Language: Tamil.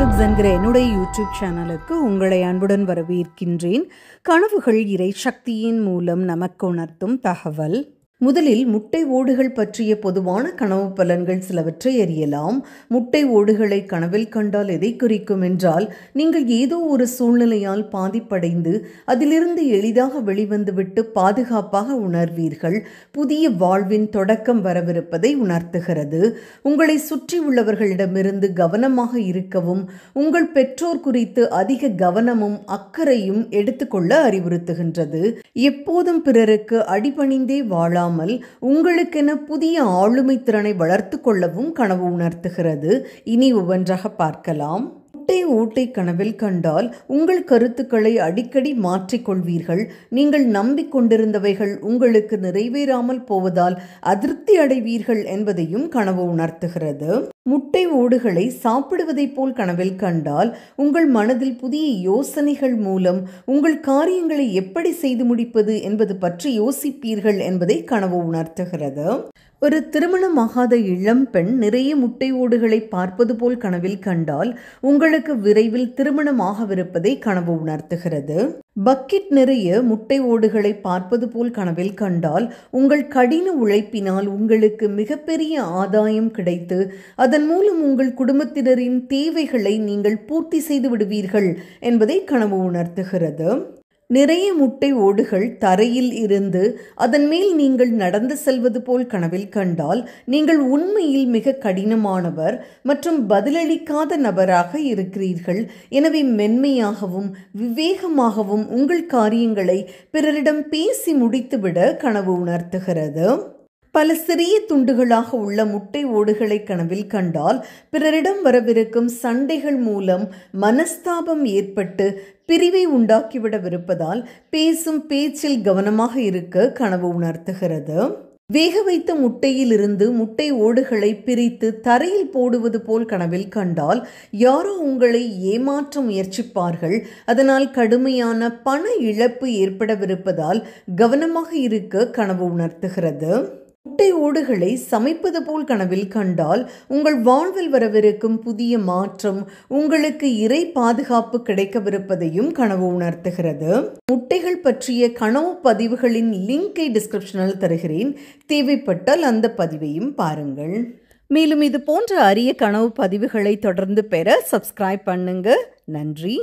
கிளிப்ஸ் என்கிற என்னுடைய யூடியூப் சேனலுக்கு உங்களை அன்புடன் வரவேற்கின்றேன். கனவுகள் இறை சக்தியின் மூலம் நமக்கு உணர்த்தும் தகவல். முதலில் முட்டை ஓடுகள் பற்றிய பொதுவான கனவு பலன்கள் சிலவற்றை அறியலாம். முட்டை ஓடுகளை கனவில் கண்டால் எதை குறிக்கும் என்றால், நீங்கள் ஏதோ ஒரு சூழ்நிலையால் பாதிப்படைந்து அதிலிருந்து எளிதாக வெளிவந்துவிட்டு பாதுகாப்பாக உணர்வீர்கள். புதிய வாழ்வின் தொடக்கம் வரவிருப்பதை உணர்த்துகிறது. உங்களை சுற்றி உள்ளவர்களிடமிருந்து கவனமாக இருக்கவும், உங்கள் பெற்றோர் குறித்து அதிக கவனமும் அக்கறையும் எடுத்துக்கொள்ள அறிவுறுத்துகின்றது. எப்போதும் பிறருக்கு அடிபணிந்தே வாழாமல் உங்களுக்கென புதிய ஆளுமை திறனை வளர்த்து கொள்ளவும் கனவு உணர்த்துகிறது. இனி ஒவ்வொன்றாக பார்க்கலாம். முட்டை ஓட்டை கனவில் கண்டால் உங்கள் கருத்துக்களை அடிக்கடி மாற்றிக்கொள்வீர்கள். நீங்கள் நம்பிக்கொண்டிருந்தவைகள் உங்களுக்கு நிறைவேறாமல் போவதால் அதிருப்தி அடைவீர்கள் என்பதையும் கனவு உணர்த்துகிறது. முட்டை ஓடுகளை சாப்பிடுவதைப் போல் கனவில் கண்டால் உங்கள் மனதில் புதிய யோசனைகள் மூலம் உங்கள் காரியங்களை எப்படி செய்து முடிப்பது என்பது பற்றி யோசிப்பீர்கள் என்பதை கனவு உணர்த்துகிறது. ஒரு திருமணமாகாத இளம் பெண் நிறைய முட்டை ஓடுகளை பார்ப்பது போல் கனவில் கண்டால் உங்களுக்கு விரைவில் திருமணமாகவிருப்பதை கனவு உணர்த்துகிறது. பக்கெட் நிறைய முட்டை ஓடுகளை பார்ப்பது போல் கனவில் கண்டால் உங்கள் கடின உழைப்பினால் உங்களுக்கு மிகப்பெரிய ஆதாயம் கிடைத்து அதன் மூலம் உங்கள் குடும்பத்தினரின் தேவைகளை நீங்கள் பூர்த்தி செய்து விடுவீர்கள் என்பதை கனவு உணர்த்துகிறது. நிறைய முட்டை ஓடுகள் தரையில் இருந்து அதன் மேல் நீங்கள் நடந்து செல்வது போல் கனவில் கண்டால் நீங்கள் உண்மையில் மிக கடினமானவர் மற்றும் பதிலளிக்காத நபராக இருக்கிறீர்கள். எனவே மென்மையாகவும் விவேகமாகவும் உங்கள் காரியங்களை பிறரிடம் பேசி முடித்துவிட கனவு உணர்த்துகிறது. பல சிறிய துண்டுகளாக உள்ள முட்டை ஓடுகளை கனவில் கண்டால் பிறரிடம் வரவிருக்கும் சண்டைகள் மூலம் மனஸ்தாபம் ஏற்பட்டு பிரிவை உண்டாக்கிவிடவிருப்பதால் பேசும் பேச்சில் கவனமாக இருக்க கனவு உணர்த்துகிறது. வேக வைத்த முட்டையிலிருந்து முட்டை ஓடுகளை பிரித்து தரையில் போடுவது போல் கனவில் கண்டால் யாரோ உங்களை ஏமாற்ற முயற்சிப்பார்கள். அதனால் கடுமையான பண இழப்பு ஏற்படவிருப்பதால் கவனமாக இருக்க கனவு உணர்த்துகிறது. முட்டை ஓடுகளை சமைப்பது போல் கனவில் கண்டால் உங்கள் வாழ்வில் வரவிருக்கும் புதிய மாற்றம் உங்களுக்கு இறை பாதுகாப்பு கிடைக்கவிருப்பதையும் கனவு உணர்த்துகிறது. முட்டைகள் பற்றிய கனவு பதிவுகளின் லிங்கை டிஸ்கிரிப்ஷனில் தருகிறேன். தேவைப்பட்டால் அந்த பதிவையும் பாருங்கள். மேலும் இது போன்ற அரிய கனவு பதிவுகளை தொடர்ந்து பெற சப்ஸ்கிரைப் பண்ணுங்க. நன்றி.